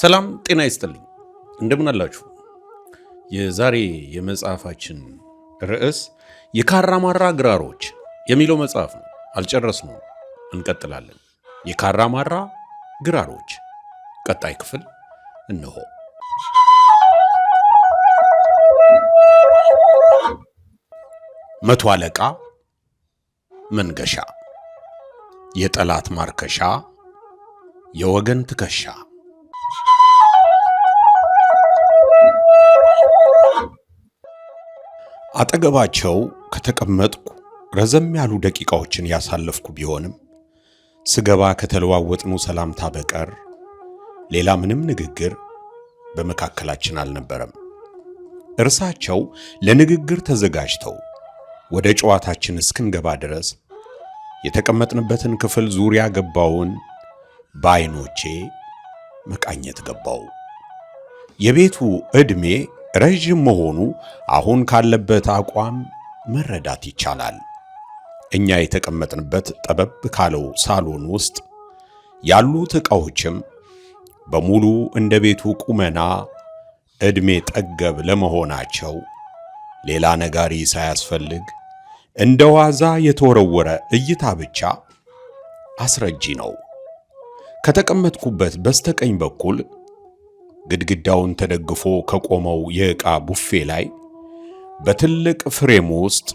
ሰላም ጤና ይስጥልኝ። እንደምን አላችሁ? የዛሬ የመጽሐፋችን ርዕስ የካራማራ ግራሮች የሚለው መጽሐፍ ነው። አልጨረስነውም፣ እንቀጥላለን። የካራማራ ግራሮች ቀጣይ ክፍል እነሆ። መቶ አለቃ መንገሻ፣ የጠላት ማርከሻ፣ የወገን ትከሻ። አጠገባቸው ከተቀመጥኩ ረዘም ያሉ ደቂቃዎችን ያሳለፍኩ ቢሆንም ስገባ ከተለዋወጥኑ ሰላምታ በቀር ሌላ ምንም ንግግር በመካከላችን አልነበረም። እርሳቸው ለንግግር ተዘጋጅተው ወደ ጨዋታችን እስክንገባ ድረስ የተቀመጥንበትን ክፍል ዙሪያ ገባውን በዓይኖቼ መቃኘት ገባው። የቤቱ ዕድሜ ረዥም መሆኑ አሁን ካለበት አቋም መረዳት ይቻላል። እኛ የተቀመጥንበት ጠበብ ካለው ሳሎን ውስጥ ያሉት ዕቃዎችም በሙሉ እንደ ቤቱ ቁመና ዕድሜ ጠገብ ለመሆናቸው ሌላ ነጋሪ ሳያስፈልግ እንደ ዋዛ የተወረወረ እይታ ብቻ አስረጂ ነው። ከተቀመጥኩበት በስተቀኝ በኩል ግድግዳውን ተደግፎ ከቆመው የዕቃ ቡፌ ላይ በትልቅ ፍሬም ውስጥ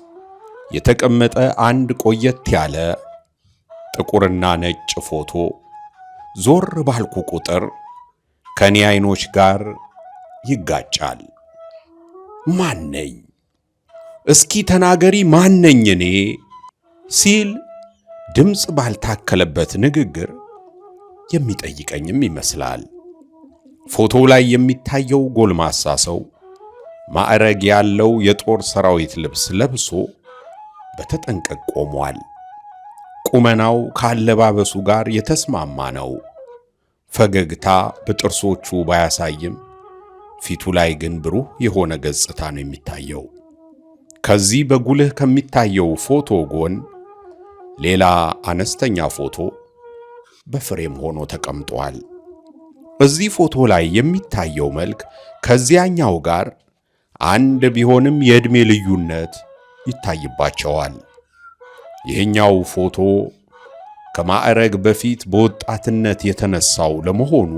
የተቀመጠ አንድ ቆየት ያለ ጥቁርና ነጭ ፎቶ ዞር ባልኩ ቁጥር ከኔ ዓይኖች ጋር ይጋጫል። ማነኝ? እስኪ ተናገሪ፣ ማነኝ እኔ? ሲል ድምፅ ባልታከለበት ንግግር የሚጠይቀኝም ይመስላል። ፎቶው ላይ የሚታየው ጎልማሳ ሰው ማዕረግ ያለው የጦር ሰራዊት ልብስ ለብሶ በተጠንቀቅ ቆሟል። ቁመናው ካለባበሱ ጋር የተስማማ ነው። ፈገግታ በጥርሶቹ ባያሳይም ፊቱ ላይ ግን ብሩህ የሆነ ገጽታ ነው የሚታየው። ከዚህ በጉልህ ከሚታየው ፎቶ ጎን ሌላ አነስተኛ ፎቶ በፍሬም ሆኖ ተቀምጧል። እዚህ ፎቶ ላይ የሚታየው መልክ ከዚያኛው ጋር አንድ ቢሆንም የዕድሜ ልዩነት ይታይባቸዋል። ይህኛው ፎቶ ከማዕረግ በፊት በወጣትነት የተነሳው ለመሆኑ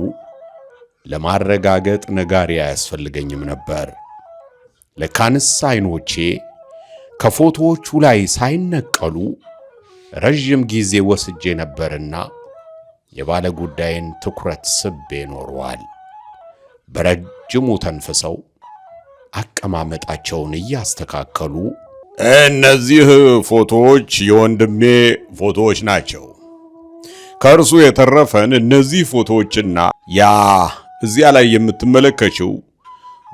ለማረጋገጥ ነጋሪ አያስፈልገኝም ነበር። ለካንስ ዓይኖቼ ከፎቶዎቹ ላይ ሳይነቀሉ ረዥም ጊዜ ወስጄ ነበርና የባለ ጉዳይን ትኩረት ስቤ ኖረዋል። በረጅሙ ተንፍሰው አቀማመጣቸውን እያስተካከሉ እነዚህ ፎቶዎች የወንድሜ ፎቶዎች ናቸው። ከእርሱ የተረፈን እነዚህ ፎቶዎችና ያ እዚያ ላይ የምትመለከችው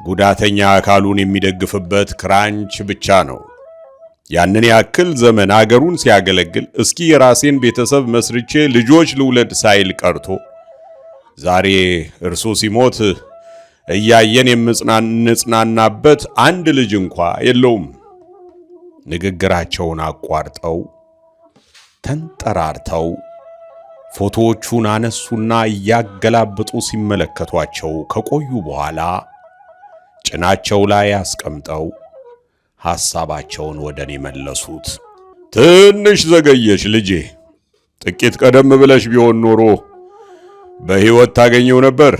ጉዳተኛ አካሉን የሚደግፍበት ክራንች ብቻ ነው። ያንን ያክል ዘመን አገሩን ሲያገለግል እስኪ የራሴን ቤተሰብ መስርቼ ልጆች ልውለድ ሳይል ቀርቶ ዛሬ እርሱ ሲሞት እያየን የምንጽናናበት አንድ ልጅ እንኳ የለውም። ንግግራቸውን አቋርጠው ተንጠራርተው ፎቶዎቹን አነሱና እያገላበጡ ሲመለከቷቸው ከቆዩ በኋላ ጭናቸው ላይ አስቀምጠው ሐሳባቸውን ወደኔ መለሱት። ትንሽ ዘገየሽ ልጄ። ጥቂት ቀደም ብለሽ ቢሆን ኖሮ በሕይወት ታገኘው ነበር።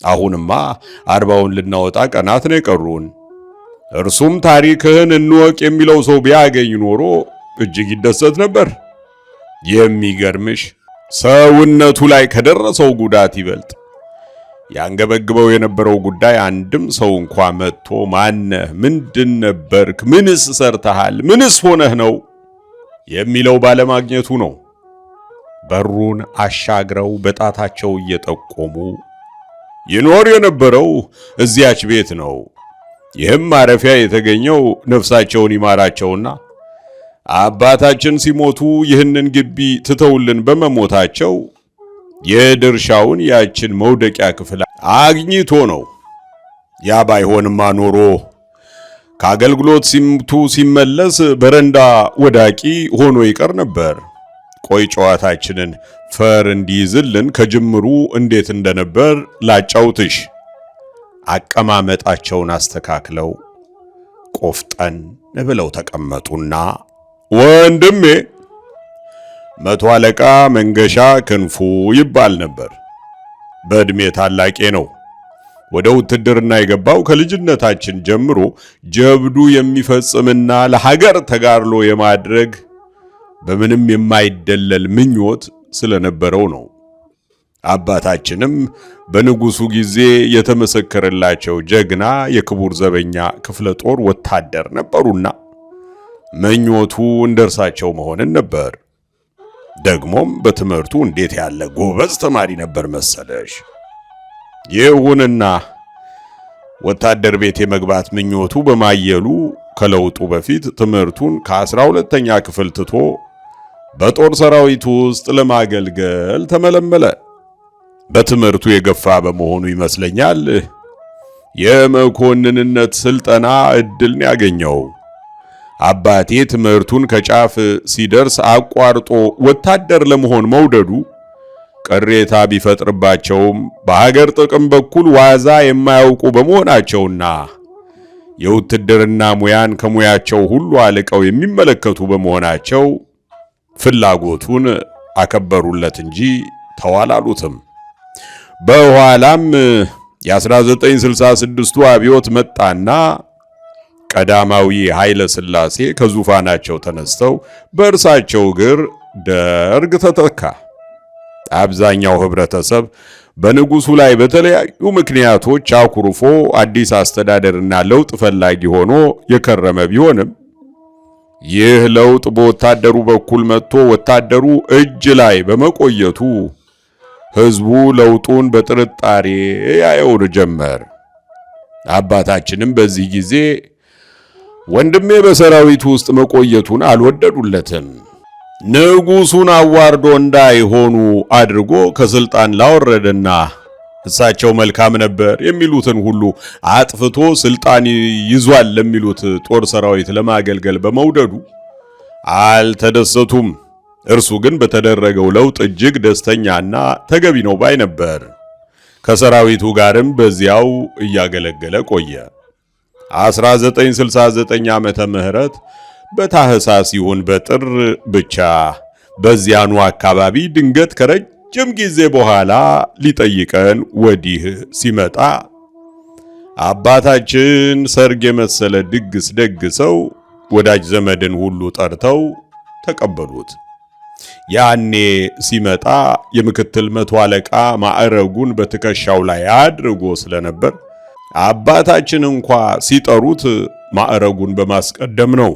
አሁንማ 40ውን ልናወጣ ቀናት ነው የቀሩን። እርሱም ታሪክህን እንወቅ የሚለው ሰው ቢያገኝ ኖሮ እጅግ ይደሰት ነበር። የሚገርምሽ ሰውነቱ ላይ ከደረሰው ጉዳት ይበልጥ ያንገበግበው የነበረው ጉዳይ አንድም ሰው እንኳ መጥቶ ማነህ፣ ምንድን ነበርክ፣ ምንስ ሰርተሃል፣ ምንስ ሆነህ ነው የሚለው ባለማግኘቱ ነው። በሩን አሻግረው በጣታቸው እየጠቆሙ ይኖር የነበረው እዚያች ቤት ነው። ይህም ማረፊያ የተገኘው ነፍሳቸውን ይማራቸውና አባታችን ሲሞቱ ይህንን ግቢ ትተውልን በመሞታቸው የድርሻውን ያችን መውደቂያ ክፍል አግኝቶ ነው። ያ ባይሆንማ ኖሮ ከአገልግሎት ሲመለስ በረንዳ ወዳቂ ሆኖ ይቀር ነበር። ቆይ ጨዋታችንን ፈር እንዲይዝልን ከጅምሩ እንዴት እንደነበር ላጫውትሽ። አቀማመጣቸውን አስተካክለው ቆፍጠን ብለው ተቀመጡና ወንድሜ መቶ አለቃ መንገሻ ክንፉ ይባል ነበር። በእድሜ ታላቄ ነው። ወደ ውትድርና የገባው ከልጅነታችን ጀምሮ ጀብዱ የሚፈጽምና ለሀገር ተጋድሎ የማድረግ በምንም የማይደለል ምኞት ስለነበረው ነው። አባታችንም በንጉሱ ጊዜ የተመሰከረላቸው ጀግና የክቡር ዘበኛ ክፍለ ጦር ወታደር ነበሩና ምኞቱ እንደርሳቸው መሆንን ነበር። ደግሞም በትምህርቱ እንዴት ያለ ጎበዝ ተማሪ ነበር መሰለሽ። ይሁንና ወታደር ቤት የመግባት ምኞቱ በማየሉ ከለውጡ በፊት ትምህርቱን ከ12ኛ ክፍል ትቶ በጦር ሰራዊት ውስጥ ለማገልገል ተመለመለ። በትምህርቱ የገፋ በመሆኑ ይመስለኛል የመኮንንነት ስልጠና እድልን ያገኘው። አባቴ ትምህርቱን ከጫፍ ሲደርስ አቋርጦ ወታደር ለመሆን መውደዱ ቅሬታ ቢፈጥርባቸውም በሀገር ጥቅም በኩል ዋዛ የማያውቁ በመሆናቸውና የውትድርና ሙያን ከሙያቸው ሁሉ አልቀው የሚመለከቱ በመሆናቸው ፍላጎቱን አከበሩለት እንጂ ተዋላሉትም። በኋላም የ1966ቱ አብዮት መጣና ቀዳማዊ ኃይለ ሥላሴ ከዙፋናቸው ተነስተው በእርሳቸው እግር ደርግ ተተካ። አብዛኛው ህብረተሰብ በንጉሱ ላይ በተለያዩ ምክንያቶች አኩርፎ አዲስ አስተዳደርና ለውጥ ፈላጊ ሆኖ የከረመ ቢሆንም ይህ ለውጥ በወታደሩ በኩል መጥቶ ወታደሩ እጅ ላይ በመቆየቱ ህዝቡ ለውጡን በጥርጣሬ ያየው ጀመር። አባታችንም በዚህ ጊዜ ወንድሜ በሰራዊቱ ውስጥ መቆየቱን አልወደዱለትም። ንጉሱን አዋርዶ እንዳይሆኑ አድርጎ ከስልጣን ላወረደና እሳቸው መልካም ነበር የሚሉትን ሁሉ አጥፍቶ ስልጣን ይዟል ለሚሉት ጦር ሰራዊት ለማገልገል በመውደዱ አልተደሰቱም። እርሱ ግን በተደረገው ለውጥ እጅግ ደስተኛና ተገቢ ነው ባይ ነበር። ከሰራዊቱ ጋርም በዚያው እያገለገለ ቆየ። 1969 ዓመተ ምህረት በታህሳስ ይሁን በጥር ብቻ በዚያኑ አካባቢ ድንገት ከረጅም ጊዜ በኋላ ሊጠይቀን ወዲህ ሲመጣ አባታችን ሰርግ የመሰለ ድግስ ደግሰው ወዳጅ ዘመድን ሁሉ ጠርተው ተቀበሉት። ያኔ ሲመጣ የምክትል መቶ አለቃ ማዕረጉን በትከሻው ላይ አድርጎ ስለነበር አባታችን እንኳ ሲጠሩት ማዕረጉን በማስቀደም ነው።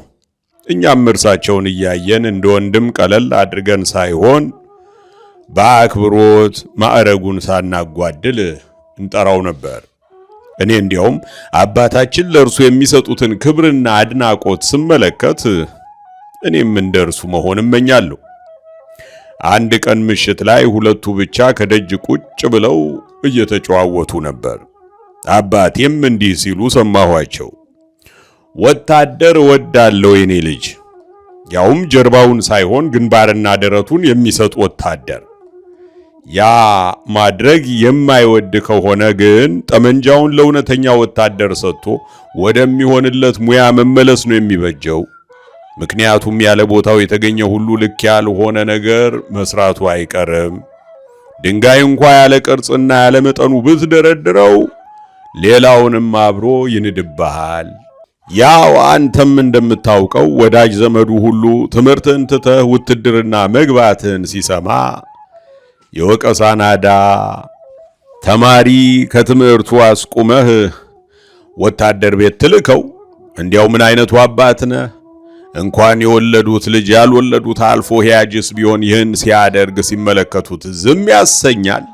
እኛም እርሳቸውን እያየን እንደ ወንድም ቀለል አድርገን ሳይሆን በአክብሮት ማዕረጉን ሳናጓድል እንጠራው ነበር። እኔ እንዲያውም አባታችን ለእርሱ የሚሰጡትን ክብርና አድናቆት ስመለከት እኔም እንደ እርሱ መሆን እመኛለሁ። አንድ ቀን ምሽት ላይ ሁለቱ ብቻ ከደጅ ቁጭ ብለው እየተጨዋወቱ ነበር። አባቴም እንዲህ ሲሉ ሰማኋቸው። ወታደር እወዳለሁ የኔ ልጅ፣ ያውም ጀርባውን ሳይሆን ግንባርና ደረቱን የሚሰጥ ወታደር። ያ ማድረግ የማይወድ ከሆነ ግን ጠመንጃውን ለእውነተኛ ወታደር ሰጥቶ ወደሚሆንለት ሙያ መመለስ ነው የሚበጀው። ምክንያቱም ያለ ቦታው የተገኘ ሁሉ ልክ ያልሆነ ነገር መስራቱ አይቀርም። ድንጋይ እንኳ ያለ ቅርጽና ያለ መጠኑ ብትደረድረው ሌላውንም አብሮ ይንድብሃል። ያው አንተም እንደምታውቀው ወዳጅ ዘመዱ ሁሉ ትምህርትን ትተህ ውትድርና መግባትን ሲሰማ የወቀሳ ናዳ፣ ተማሪ ከትምህርቱ አስቁመህ ወታደር ቤት ትልከው፣ እንዲያው ምን አይነቱ አባት ነህ? እንኳን የወለዱት ልጅ ያልወለዱት አልፎ ሄያጅስ ቢሆን ይህን ሲያደርግ ሲመለከቱት ዝም ያሰኛል።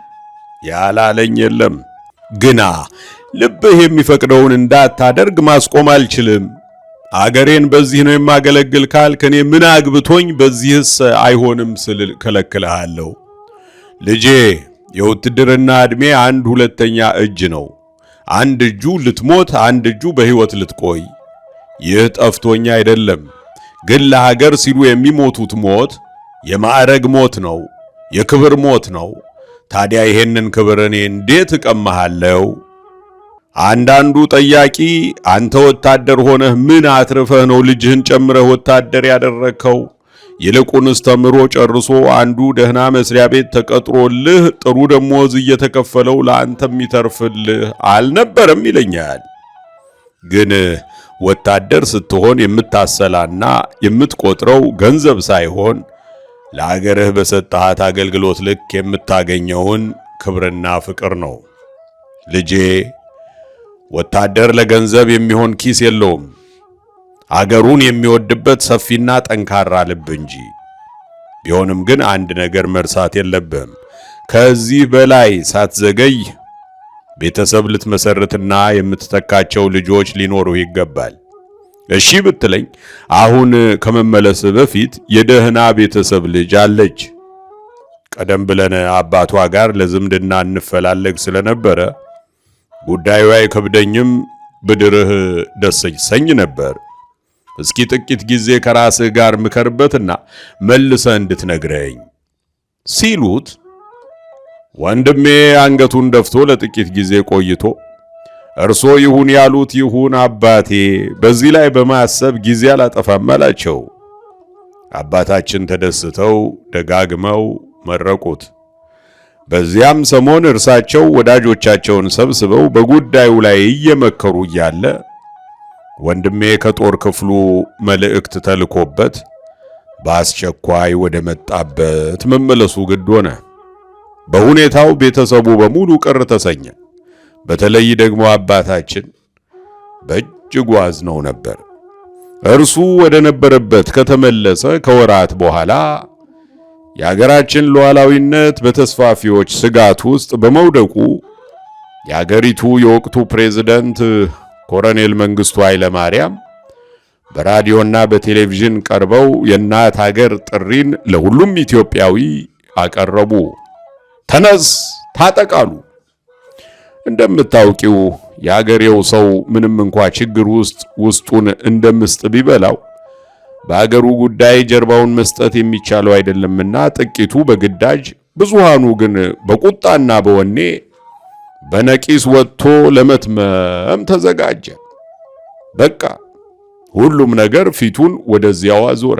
ያላለኝ የለም። ግና ልብህ የሚፈቅደውን እንዳታደርግ ማስቆም አልችልም። አገሬን በዚህ ነው የማገለግል ካልክ እኔ ምን አግብቶኝ በዚህስ አይሆንም ስል ከለክልሃለሁ። ልጄ የውትድርና ዕድሜ 1/2 እጅ ነው። አንድ እጁ ልትሞት፣ አንድ እጁ በሕይወት ልትቆይ። ይህ ጠፍቶኛ አይደለም፣ ግን ለሀገር ሲሉ የሚሞቱት ሞት የማዕረግ ሞት ነው፣ የክብር ሞት ነው። ታዲያ ይሄንን ክብር እኔ እንዴት እቀማሃለሁ? አንዳንዱ ጠያቂ አንተ ወታደር ሆነህ ምን አትርፈህ ነው ልጅህን ጨምረህ ወታደር ያደረከው? ይልቁንስ ተምሮ ጨርሶ አንዱ ደህና መስሪያ ቤት ተቀጥሮልህ ጥሩ ደሞዝ እየተከፈለው ለአንተም ይተርፍልህ አልነበረም ይለኛል። ግን ወታደር ስትሆን የምታሰላና የምትቆጥረው ገንዘብ ሳይሆን ለአገርህ በሰጠሃት አገልግሎት ልክ የምታገኘውን ክብርና ፍቅር ነው። ልጄ ወታደር ለገንዘብ የሚሆን ኪስ የለውም፣ አገሩን የሚወድበት ሰፊና ጠንካራ ልብ እንጂ። ቢሆንም ግን አንድ ነገር መርሳት የለብህም። ከዚህ በላይ ሳትዘገይ ቤተሰብ ልትመሰርትና የምትተካቸው ልጆች ሊኖሩ ይገባል። እሺ ብትለኝ አሁን ከመመለስ በፊት የደህና ቤተሰብ ልጅ አለች። ቀደም ብለን አባቷ ጋር ለዝምድና እንፈላለግ ስለነበረ ጉዳዩ አይከብደኝም፣ ብድርህ ደስ ይሰኝ ነበር። እስኪ ጥቂት ጊዜ ከራስህ ጋር ምከርበትና መልሰህ እንድትነግረኝ ሲሉት ወንድሜ አንገቱን ደፍቶ ለጥቂት ጊዜ ቆይቶ እርሶ ይሁን ያሉት ይሁን አባቴ፣ በዚህ ላይ በማሰብ ጊዜ አላጠፋም አላቸው። አባታችን ተደስተው ደጋግመው መረቁት። በዚያም ሰሞን እርሳቸው ወዳጆቻቸውን ሰብስበው በጉዳዩ ላይ እየመከሩ እያለ ወንድሜ ከጦር ክፍሉ መልእክት ተልኮበት በአስቸኳይ ወደ መጣበት መመለሱ ግድ ሆነ። በሁኔታው ቤተሰቡ በሙሉ ቅር ተሰኘ። በተለይ ደግሞ አባታችን በእጅጉ አዝነው ነበር። እርሱ ወደ ነበረበት ከተመለሰ ከወራት በኋላ የአገራችን ሉዓላዊነት በተስፋፊዎች ስጋት ውስጥ በመውደቁ የአገሪቱ የወቅቱ ፕሬዝዳንት ኮሎኔል መንግስቱ ኃይለማርያም በራዲዮና በቴሌቪዥን ቀርበው የእናት ሀገር ጥሪን ለሁሉም ኢትዮጵያዊ አቀረቡ። ተነስ ታጠቃሉ። እንደምታውቂው የአገሬው ሰው ምንም እንኳ ችግር ውስጡን እንደምስጥ ቢበላው በአገሩ ጉዳይ ጀርባውን መስጠት የሚቻለው አይደለምና ጥቂቱ በግዳጅ ብዙሃኑ ግን በቁጣና በወኔ በነቂስ ወጥቶ ለመትመም ተዘጋጀ። በቃ ሁሉም ነገር ፊቱን ወደዚያው አዞረ።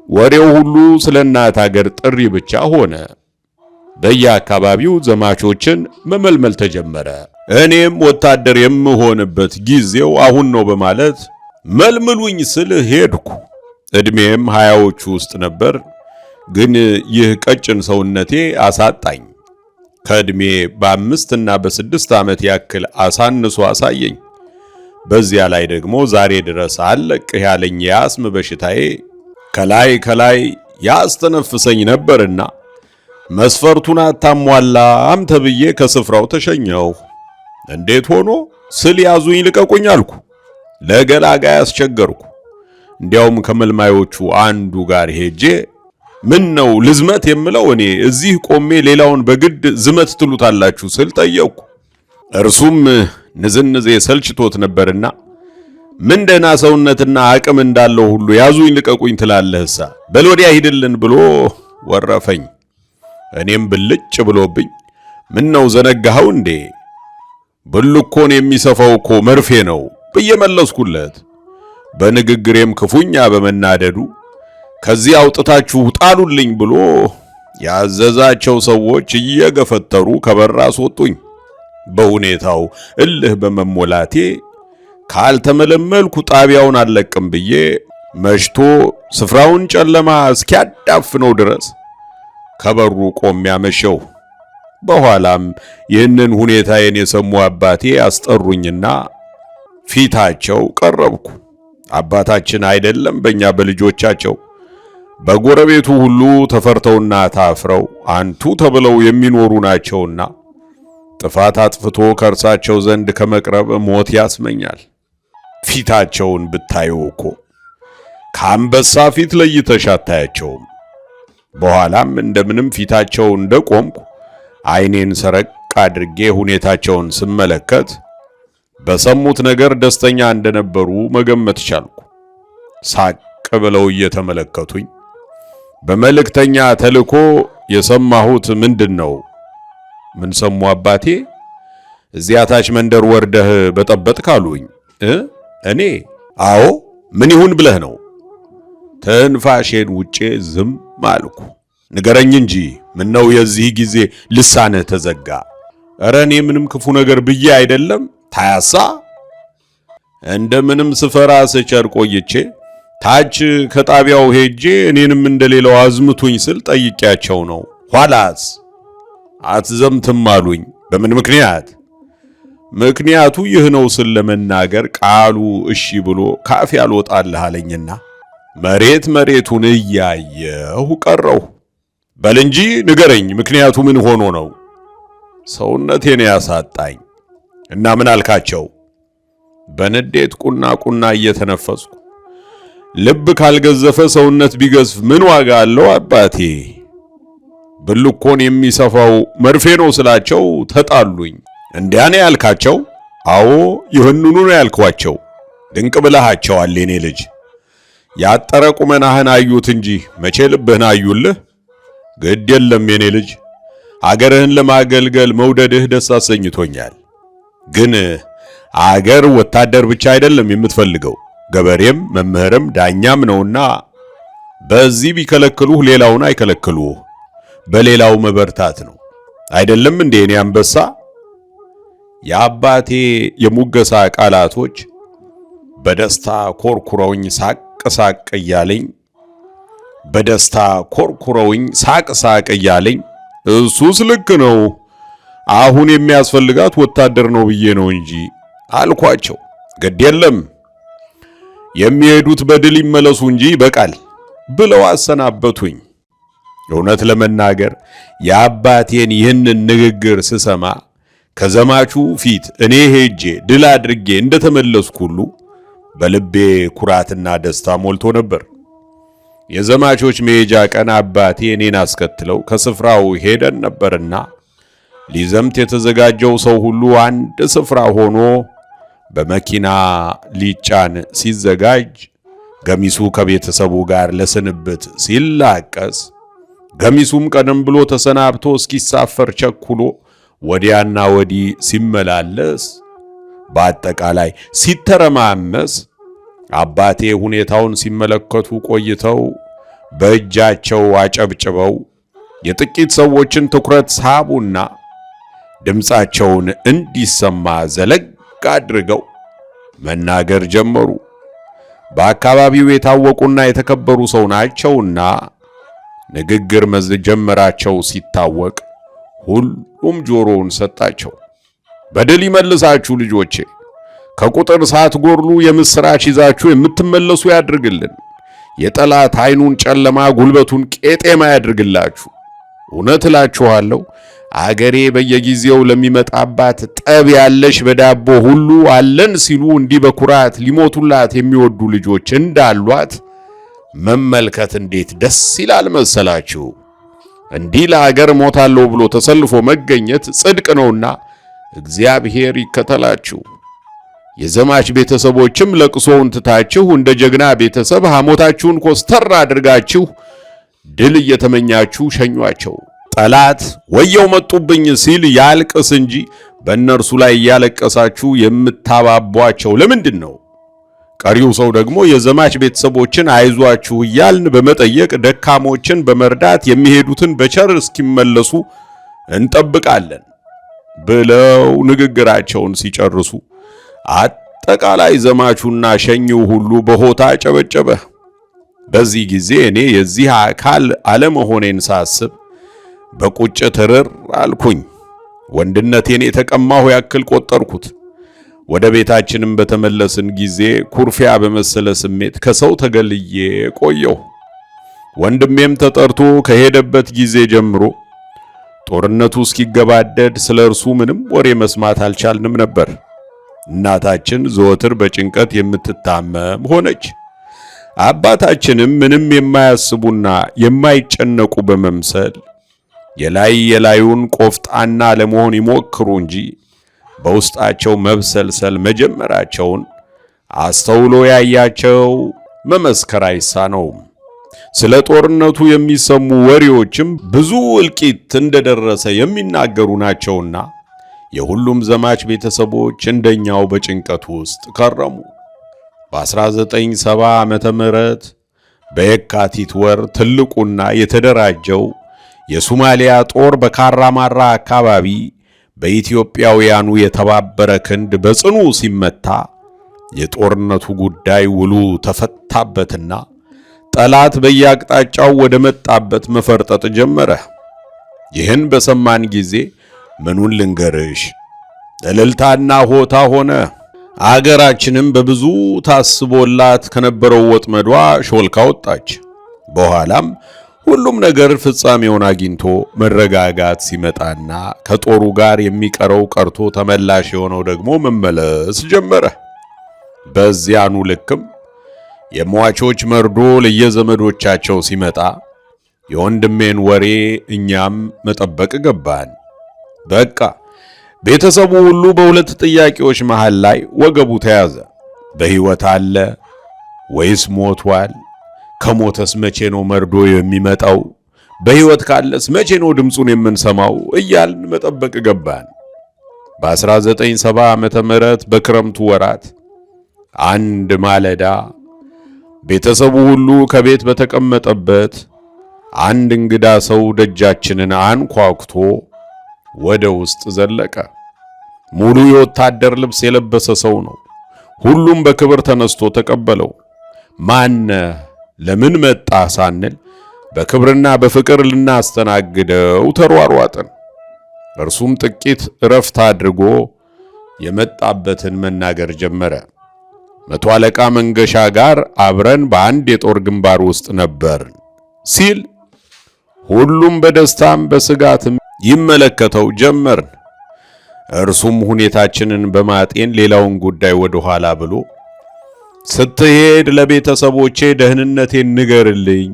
ወሬው ሁሉ ስለ እናት ሀገር ጥሪ ብቻ ሆነ። በየአካባቢው ዘማቾችን መመልመል ተጀመረ። እኔም ወታደር የምሆንበት ጊዜው አሁን ነው በማለት መልምሉኝ ስል ሄድኩ። እድሜም 20ዎቹ ውስጥ ነበር። ግን ይህ ቀጭን ሰውነቴ አሳጣኝ። ከእድሜ በ5 እና በ6 ዓመት ያክል አሳንሶ አሳየኝ። በዚያ ላይ ደግሞ ዛሬ ድረስ አለቅህ ያለኝ የአስም በሽታዬ ከላይ ያስተነፍሰኝ ነበርና መስፈርቱን አታሟላም ተብዬ ከስፍራው ተሸኘው። እንዴት ሆኖ ስል ያዙኝ ልቀቁኝ አልኩ። ለገላጋይ አስቸገርኩ። እንዲያውም ከመልማዮቹ አንዱ ጋር ሄጄ ምን ነው ልዝመት የምለው እኔ እዚህ ቆሜ ሌላውን በግድ ዝመት ትሉታላችሁ ስል ጠየቅኩ። እርሱም ንዝንዜ ሰልችቶት ነበርና ምን ደህና ሰውነትና አቅም እንዳለው ሁሉ ያዙኝ ልቀቁኝ ትላለህሳ በል ወዲያ ሂድልን ብሎ ወረፈኝ። እኔም ብልጭ ብሎብኝ ምን ነው ዘነጋኸው እንዴ? ብልኮን የሚሰፋው እኮ መርፌ ነው ብዬ መለስኩለት። በንግግሬም ክፉኛ በመናደዱ ከዚህ አውጥታችሁ ጣሉልኝ ብሎ ያዘዛቸው ሰዎች እየገፈተሩ ከበራ አስወጡኝ። በሁኔታው እልህ በመሞላቴ ካልተመለመልኩ ጣቢያውን አልለቅም ብዬ መሽቶ ስፍራውን ጨለማ እስኪያዳፍነው ድረስ ከበሩ ቆሜ አመሸሁ። በኋላም ይህንን ሁኔታዬን የሰሙ አባቴ አስጠሩኝና ፊታቸው ቀረብኩ። አባታችን አይደለም በእኛ በልጆቻቸው በጎረቤቱ ሁሉ ተፈርተውና ታፍረው አንቱ ተብለው የሚኖሩ ናቸውና ጥፋት አጥፍቶ ከእርሳቸው ዘንድ ከመቅረብ ሞት ያስመኛል። ፊታቸውን ብታየው እኮ ከአንበሳ ፊት ለይተሽ አታያቸውም። በኋላም እንደምንም ፊታቸው እንደቆምኩ ዓይኔን ሰረቅ አድርጌ ሁኔታቸውን ስመለከት በሰሙት ነገር ደስተኛ እንደነበሩ መገመት ቻልኩ። ሳቅ ብለው እየተመለከቱኝ በመልእክተኛ ተልኮ የሰማሁት ምንድነው? ምን ሰሙ አባቴ? እዚያ ታች መንደር ወርደህ በጠበጥክ አሉኝ። እኔ? አዎ። ምን ይሁን ብለህ ነው? ትንፋሼን ውጬ ዝም አልኩ። ንገረኝ እንጂ ምነው የዚህ ጊዜ ልሳንህ ተዘጋ? ኧረ እኔ ምንም ክፉ ነገር ብዬ አይደለም። ታያሳ እንደምንም ስፈራ ስቸር ቆይቼ ታች ከጣቢያው ሄጄ እኔንም እንደሌላው አዝምቱኝ ስል ጠይቄያቸው ነው። ኋላስ አትዘምትም አሉኝ። በምን ምክንያት? ምክንያቱ ይህ ነው ስል ለመናገር ቃሉ እሺ ብሎ ካፌ አልወጣልህ አለኝና መሬት መሬቱን እያየሁ ቀረሁ። በል እንጂ ንገረኝ፣ ምክንያቱ ምን ሆኖ ነው? ሰውነቴን ያሳጣኝ እና ምን አልካቸው? በንዴት ቁና ቁና እየተነፈስኩ ልብ ካልገዘፈ ሰውነት ቢገዝፍ ምን ዋጋ አለው አባቴ? ብልኮን የሚሰፋው መርፌ ነው ስላቸው ተጣሉኝ። እንዲያ ነው ያልካቸው? አዎ ይህንኑ ነው ያልኳቸው። ድንቅ ብለሃቸዋል የኔ ልጅ። ያጠረ ቁመናህን አዩት እንጂ መቼ ልብህን አዩልህ? ግድ የለም የኔ ልጅ፣ አገርህን ለማገልገል መውደድህ ደስ አሰኝቶኛል። ግን አገር ወታደር ብቻ አይደለም የምትፈልገው፣ ገበሬም መምህርም ዳኛም ነውና በዚህ ቢከለክሉህ ሌላውን አይከለክሉህ። በሌላው መበርታት ነው አይደለም እንዴ እኔ አንበሳ? የአባቴ የሙገሳ ቃላቶች በደስታ ኮርኩረውኝ ሳቅ ሳቅ እያለኝ እሱስ ልክ ነው፣ አሁን የሚያስፈልጋት ወታደር ነው ብዬ ነው እንጂ አልኳቸው። ግድ የለም የሚሄዱት በድል ይመለሱ እንጂ ይበቃል ብለው አሰናበቱኝ። እውነት ለመናገር የአባቴን ይህንን ንግግር ስሰማ ከዘማቹ ፊት እኔ ሄጄ ድል አድርጌ እንደተመለስኩ ሁሉ በልቤ ኩራትና ደስታ ሞልቶ ነበር። የዘማቾች መሄጃ ቀን አባቴ እኔን አስከትለው ከስፍራው ሄደን ነበርና ሊዘምት የተዘጋጀው ሰው ሁሉ አንድ ስፍራ ሆኖ በመኪና ሊጫን ሲዘጋጅ፣ ገሚሱ ከቤተሰቡ ጋር ለስንብት ሲላቀስ፣ ገሚሱም ቀደም ብሎ ተሰናብቶ እስኪሳፈር ቸኩሎ ወዲያና ወዲህ ሲመላለስ፣ በአጠቃላይ ሲተረማመስ አባቴ ሁኔታውን ሲመለከቱ ቆይተው በእጃቸው አጨብጭበው የጥቂት ሰዎችን ትኩረት ሳቡና ድምፃቸውን እንዲሰማ ዘለግ አድርገው መናገር ጀመሩ። በአካባቢው የታወቁና የተከበሩ ሰው ናቸውና ንግግር መጀመራቸው ሲታወቅ ሁሉም ጆሮውን ሰጣቸው። በድል ይመልሳችሁ ልጆቼ፣ ከቁጥር ሳትጎርሉ የምስራች ይዛችሁ የምትመለሱ ያድርግልን። የጠላት ዓይኑን ጨለማ ጉልበቱን ቄጤማ ያድርግላችሁ። እውነት እላችኋለሁ አገሬ በየጊዜው ለሚመጣባት ጠብ ያለሽ በዳቦ ሁሉ አለን ሲሉ እንዲህ በኩራት ሊሞቱላት የሚወዱ ልጆች እንዳሏት መመልከት እንዴት ደስ ይላል መሰላችሁ። እንዲህ ለአገር ሞታለሁ ብሎ ተሰልፎ መገኘት ጽድቅ ነውና እግዚአብሔር ይከተላችሁ። የዘማች ቤተሰቦችም ለቅሶውን ትታችሁ እንደ ጀግና ቤተሰብ ሐሞታችሁን ኮስተር አድርጋችሁ ድል እየተመኛችሁ ሸኟቸው። ጠላት ወየው መጡብኝ ሲል ያልቅስ እንጂ በእነርሱ ላይ እያለቀሳችሁ የምታባቧቸው ለምንድን ነው? ቀሪው ሰው ደግሞ የዘማች ቤተሰቦችን አይዟችሁ እያልን በመጠየቅ ደካሞችን በመርዳት የሚሄዱትን በቸር እስኪመለሱ እንጠብቃለን ብለው ንግግራቸውን ሲጨርሱ አጠቃላይ ዘማቹና ሸኚው ሁሉ በሆታ ጨበጨበ። በዚህ ጊዜ እኔ የዚህ አካል አለመሆኔን ሳስብ በቁጭት ርር አልኩኝ። ወንድነቴን የተቀማሁ ያክል ቆጠርኩት። ወደ ቤታችንም በተመለስን ጊዜ ኩርፊያ በመሰለ ስሜት ከሰው ተገልዬ ቆየሁ። ወንድሜም ተጠርቶ ከሄደበት ጊዜ ጀምሮ ጦርነቱ እስኪገባደድ ስለ እርሱ ምንም ወሬ መስማት አልቻልንም ነበር። እናታችን ዘወትር በጭንቀት የምትታመም ሆነች። አባታችንም ምንም የማያስቡና የማይጨነቁ በመምሰል የላዩን ቆፍጣና ለመሆን ይሞክሩ እንጂ በውስጣቸው መብሰልሰል መጀመራቸውን አስተውሎ ያያቸው መመስከር አይሳነውም። ስለ ጦርነቱ የሚሰሙ ወሬዎችም ብዙ እልቂት እንደደረሰ የሚናገሩ ናቸውና የሁሉም ዘማች ቤተሰቦች እንደኛው በጭንቀት ውስጥ ከረሙ። በ1970 ዓመተ ምህረት በየካቲት ወር ትልቁና የተደራጀው የሶማሊያ ጦር በካራማራ አካባቢ በኢትዮጵያውያኑ የተባበረ ክንድ በጽኑ ሲመታ የጦርነቱ ጉዳይ ውሉ ተፈታበትና ጠላት በየአቅጣጫው ወደ መጣበት መፈርጠጥ ጀመረ። ይህን በሰማን ጊዜ ምኑን ልንገርሽ እልልታና ሆታ ሆነ። አገራችንም በብዙ ታስቦላት ከነበረው ወጥመዷ ሾልካ ወጣች። በኋላም ሁሉም ነገር ፍጻሜውን አግኝቶ መረጋጋት ሲመጣና ከጦሩ ጋር የሚቀረው ቀርቶ ተመላሽ የሆነው ደግሞ መመለስ ጀመረ። በዚያኑ ልክም የሟቾች መርዶ ለየዘመዶቻቸው ሲመጣ የወንድሜን ወሬ እኛም መጠበቅ ገባን። በቃ ቤተሰቡ ሁሉ በሁለት ጥያቄዎች መሃል ላይ ወገቡ ተያዘ። በሕይወት አለ ወይስ ሞቷል? ከሞተስ መቼ ነው መርዶ የሚመጣው? በሕይወት ካለስ መቼ ነው ድምፁን የምንሰማው? እያልን መጠበቅ ገባን። በ1970 ዓመተ ምህረት በክረምቱ ወራት አንድ ማለዳ ቤተሰቡ ሁሉ ከቤት በተቀመጠበት አንድ እንግዳ ሰው ደጃችንን አንኳኩቶ ወደ ውስጥ ዘለቀ። ሙሉ የወታደር ልብስ የለበሰ ሰው ነው። ሁሉም በክብር ተነስቶ ተቀበለው። ማነ ለምን መጣ ሳንል በክብርና በፍቅር ልናስተናግደው ተሯሯጥን። እርሱም ጥቂት እረፍት አድርጎ የመጣበትን መናገር ጀመረ። መቶ አለቃ መንገሻ ጋር አብረን በአንድ የጦር ግንባር ውስጥ ነበርን ሲል ሁሉም በደስታም በስጋትም ይመለከተው ጀመርን። እርሱም ሁኔታችንን በማጤን ሌላውን ጉዳይ ወደ ኋላ ብሎ ስትሄድ ለቤተሰቦቼ ደህንነቴን ንገርልኝ፣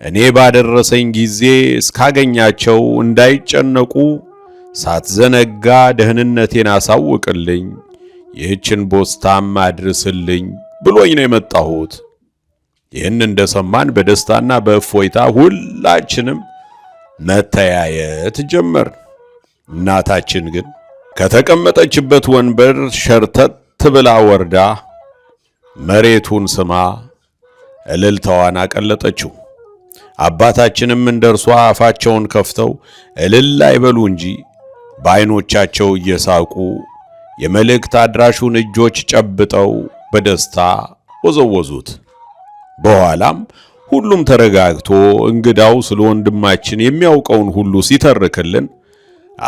እኔ ባደረሰኝ ጊዜ እስካገኛቸው እንዳይጨነቁ ሳትዘነጋ ደህንነቴን አሳውቅልኝ፣ ይህችን ቦስታም አድርስልኝ ብሎኝ ነው የመጣሁት። ይህን እንደሰማን በደስታና በእፎይታ ሁላችንም መተያየት ጀመር። እናታችን ግን ከተቀመጠችበት ወንበር ሸርተት ብላ ወርዳ መሬቱን ስማ እልልታዋን አቀለጠችው። አባታችንም እንደርሷ አፋቸውን ከፍተው እልል አይበሉ እንጂ በዓይኖቻቸው እየሳቁ የመልእክት አድራሹን እጆች ጨብጠው በደስታ ወዘወዙት። በኋላም ሁሉም ተረጋግቶ እንግዳው ስለ ወንድማችን የሚያውቀውን ሁሉ ሲተርክልን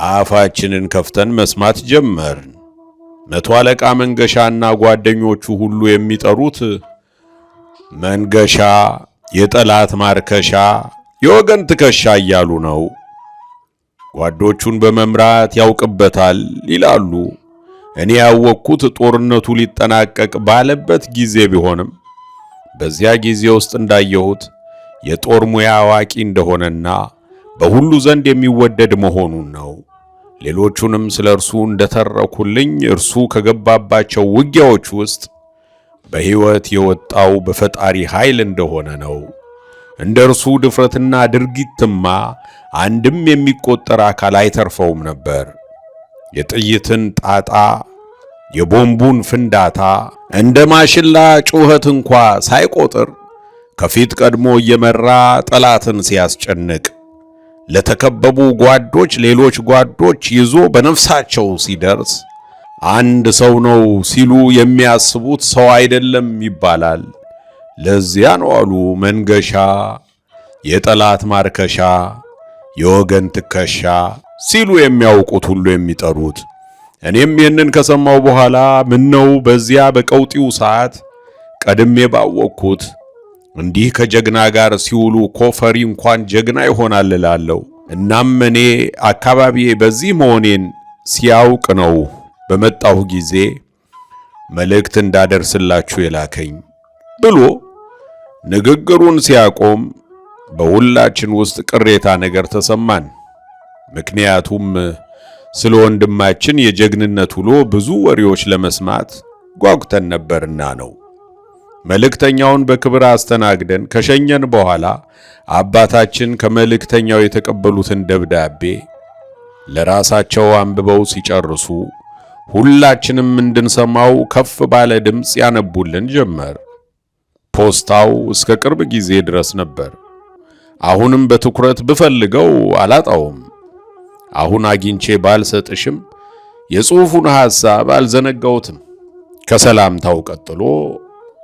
አፋችንን ከፍተን መስማት ጀመርን። መቶ አለቃ መንገሻና ጓደኞቹ ሁሉ የሚጠሩት መንገሻ የጠላት ማርከሻ፣ የወገን ትከሻ እያሉ ነው። ጓዶቹን በመምራት ያውቅበታል ይላሉ። እኔ ያወቅኩት ጦርነቱ ሊጠናቀቅ ባለበት ጊዜ ቢሆንም በዚያ ጊዜ ውስጥ እንዳየሁት የጦር ሙያ አዋቂ እንደሆነና በሁሉ ዘንድ የሚወደድ መሆኑን ነው። ሌሎቹንም ስለ እርሱ እንደተረኩልኝ እርሱ ከገባባቸው ውጊያዎች ውስጥ በሕይወት የወጣው በፈጣሪ ኃይል እንደሆነ ነው። እንደ እርሱ ድፍረትና ድርጊትማ አንድም የሚቆጠር አካል አይተርፈውም ነበር። የጥይትን ጣጣ፣ የቦምቡን ፍንዳታ እንደ ማሽላ ጩኸት እንኳ ሳይቆጥር ከፊት ቀድሞ እየመራ ጠላትን ሲያስጨንቅ ለተከበቡ ጓዶች ሌሎች ጓዶች ይዞ በነፍሳቸው ሲደርስ አንድ ሰው ነው ሲሉ የሚያስቡት ሰው አይደለም ይባላል። ለዚያ ነው አሉ መንገሻ የጠላት ማርከሻ፣ የወገን ትከሻ ሲሉ የሚያውቁት ሁሉ የሚጠሩት። እኔም ይህንን ከሰማው በኋላ ምነው በዚያ በቀውጢው ሰዓት ቀድሜ ባወቅኩት። እንዲህ ከጀግና ጋር ሲውሉ ኮፈሪ እንኳን ጀግና ይሆናል እላለሁ። እናም እኔ አካባቢዬ በዚህ መሆኔን ሲያውቅ ነው በመጣሁ ጊዜ መልእክት እንዳደርስላችሁ የላከኝ ብሎ ንግግሩን ሲያቆም በሁላችን ውስጥ ቅሬታ ነገር ተሰማን። ምክንያቱም ስለ ወንድማችን የጀግንነት ውሎ ብዙ ወሬዎች ለመስማት ጓጉተን ነበርና ነው። መልእክተኛውን በክብር አስተናግደን ከሸኘን በኋላ አባታችን ከመልእክተኛው የተቀበሉትን ደብዳቤ ለራሳቸው አንብበው ሲጨርሱ ሁላችንም እንድንሰማው ከፍ ባለ ድምፅ ያነቡልን ጀመር። ፖስታው እስከ ቅርብ ጊዜ ድረስ ነበር። አሁንም በትኩረት ብፈልገው አላጣውም። አሁን አግኝቼ ባልሰጥሽም የጽሑፉን ሐሳብ አልዘነጋውትም። ከሰላምታው ቀጥሎ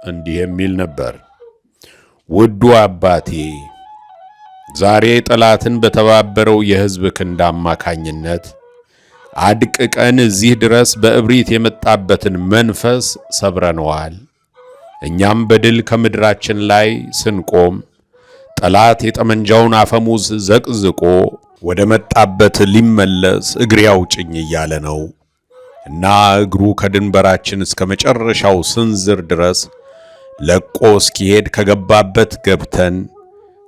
እንዲህ የሚል ነበር። ውዱ አባቴ፣ ዛሬ ጠላትን በተባበረው የሕዝብ ክንድ አማካኝነት አድቅቀን እዚህ ድረስ በእብሪት የመጣበትን መንፈስ ሰብረነዋል። እኛም በድል ከምድራችን ላይ ስንቆም ጠላት የጠመንጃውን አፈሙዝ ዘቅዝቆ ወደ መጣበት ሊመለስ እግሬ አውጭኝ እያለ ነው እና እግሩ ከድንበራችን እስከ መጨረሻው ስንዝር ድረስ ለቆ እስኪሄድ ከገባበት ገብተን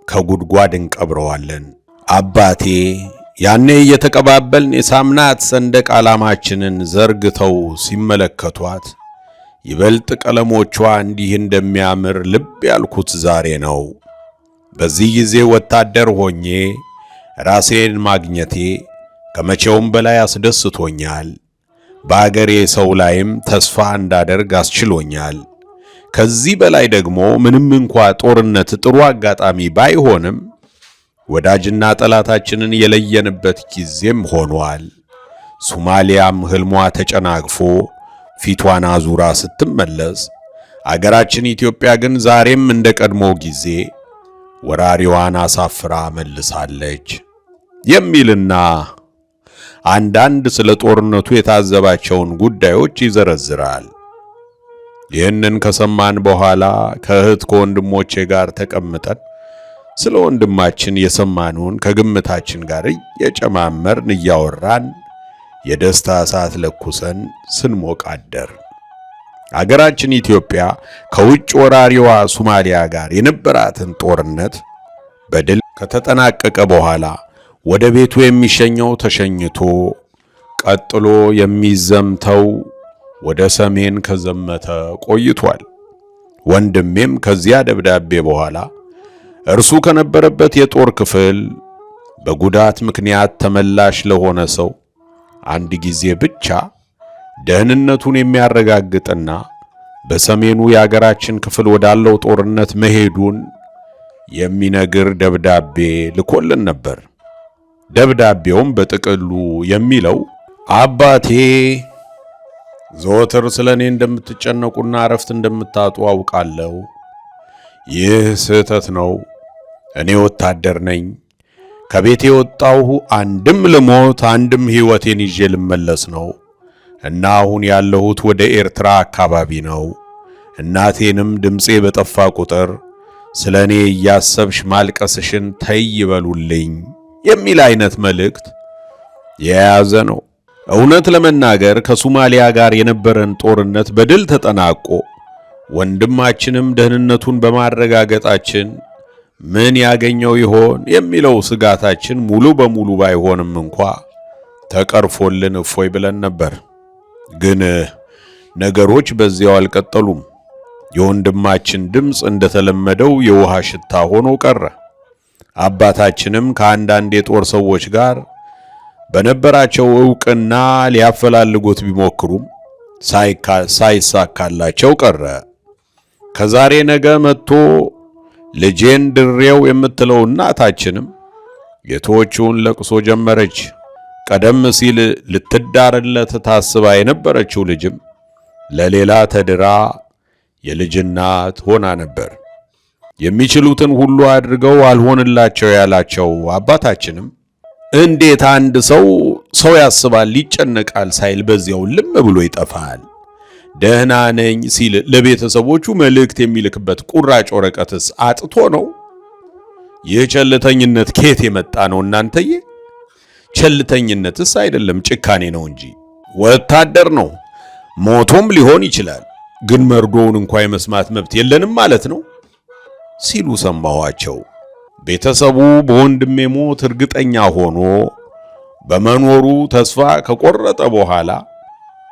ከጉድጓድ እንቀብረዋለን። አባቴ፣ ያኔ እየተቀባበልን የሳምናት ሰንደቅ ዓላማችንን ዘርግተው ሲመለከቷት ይበልጥ ቀለሞቿ እንዲህ እንደሚያምር ልብ ያልኩት ዛሬ ነው። በዚህ ጊዜ ወታደር ሆኜ ራሴን ማግኘቴ ከመቼውም በላይ አስደስቶኛል። በአገሬ ሰው ላይም ተስፋ እንዳደርግ አስችሎኛል። ከዚህ በላይ ደግሞ ምንም እንኳ ጦርነት ጥሩ አጋጣሚ ባይሆንም ወዳጅና ጠላታችንን የለየንበት ጊዜም ሆኗል። ሶማሊያም ሕልሟ ተጨናግፎ ፊቷን አዙራ ስትመለስ፣ አገራችን ኢትዮጵያ ግን ዛሬም እንደ ቀድሞ ጊዜ ወራሪዋን አሳፍራ መልሳለች የሚልና አንዳንድ ስለ ጦርነቱ የታዘባቸውን ጉዳዮች ይዘረዝራል። ይህንን ከሰማን በኋላ ከእህት ከወንድሞቼ ጋር ተቀምጠን ስለ ወንድማችን የሰማነውን ከግምታችን ጋር እየጨማመርን እያወራን የደስታ እሳት ለኩሰን ስንሞቅ አደር። አገራችን ኢትዮጵያ ከውጭ ወራሪዋ ሶማሊያ ጋር የነበራትን ጦርነት በድል ከተጠናቀቀ በኋላ ወደ ቤቱ የሚሸኘው ተሸኝቶ ቀጥሎ የሚዘምተው ወደ ሰሜን ከዘመተ ቆይቷል። ወንድሜም ከዚያ ደብዳቤ በኋላ እርሱ ከነበረበት የጦር ክፍል በጉዳት ምክንያት ተመላሽ ለሆነ ሰው አንድ ጊዜ ብቻ ደህንነቱን የሚያረጋግጥና በሰሜኑ የአገራችን ክፍል ወዳለው ጦርነት መሄዱን የሚነግር ደብዳቤ ልኮልን ነበር። ደብዳቤውም በጥቅሉ የሚለው አባቴ ዘወትር ስለ እኔ እንደምትጨነቁና እረፍት እንደምታጡ አውቃለሁ። ይህ ስህተት ነው። እኔ ወታደር ነኝ። ከቤቴ የወጣሁ አንድም ልሞት አንድም ሕይወቴን ይዤ ልመለስ ነው እና አሁን ያለሁት ወደ ኤርትራ አካባቢ ነው። እናቴንም ድምፄ በጠፋ ቁጥር ስለ እኔ እያሰብሽ ማልቀስሽን ተይ ይበሉልኝ የሚል አይነት መልእክት የያዘ ነው። እውነት ለመናገር ከሶማሊያ ጋር የነበረን ጦርነት በድል ተጠናቆ ወንድማችንም ደህንነቱን በማረጋገጣችን ምን ያገኘው ይሆን የሚለው ስጋታችን ሙሉ በሙሉ ባይሆንም እንኳ ተቀርፎልን እፎይ ብለን ነበር። ግን ነገሮች በዚያው አልቀጠሉም። የወንድማችን ድምፅ እንደተለመደው የውሃ ሽታ ሆኖ ቀረ። አባታችንም ከአንዳንድ የጦር ሰዎች ጋር በነበራቸው ዕውቅና ሊያፈላልጉት ቢሞክሩም ሳይሳካላቸው ቀረ። ከዛሬ ነገ መጥቶ ልጄን ድሬው የምትለው እናታችንም የተወችውን ለቅሶ ጀመረች። ቀደም ሲል ልትዳርለት ታስባ የነበረችው ልጅም ለሌላ ተድራ የልጅ እናት ሆና ነበር። የሚችሉትን ሁሉ አድርገው አልሆንላቸው ያላቸው አባታችንም እንዴት አንድ ሰው ያስባል ይጨነቃል ሳይል በዚያው ልም ብሎ ይጠፋል? ደህና ነኝ ሲል ለቤተሰቦቹ መልእክት የሚልክበት ቁራጭ ወረቀትስ አጥቶ ነው? ይህ ቸልተኝነት ከየት የመጣ ነው እናንተዬ? ቸልተኝነትስ አይደለም ጭካኔ ነው እንጂ። ወታደር ነው፣ ሞቶም ሊሆን ይችላል፣ ግን መርዶውን እንኳ የመስማት መብት የለንም ማለት ነው ሲሉ ሰማኋቸው። ቤተሰቡ በወንድሜ ሞት እርግጠኛ ሆኖ በመኖሩ ተስፋ ከቆረጠ በኋላ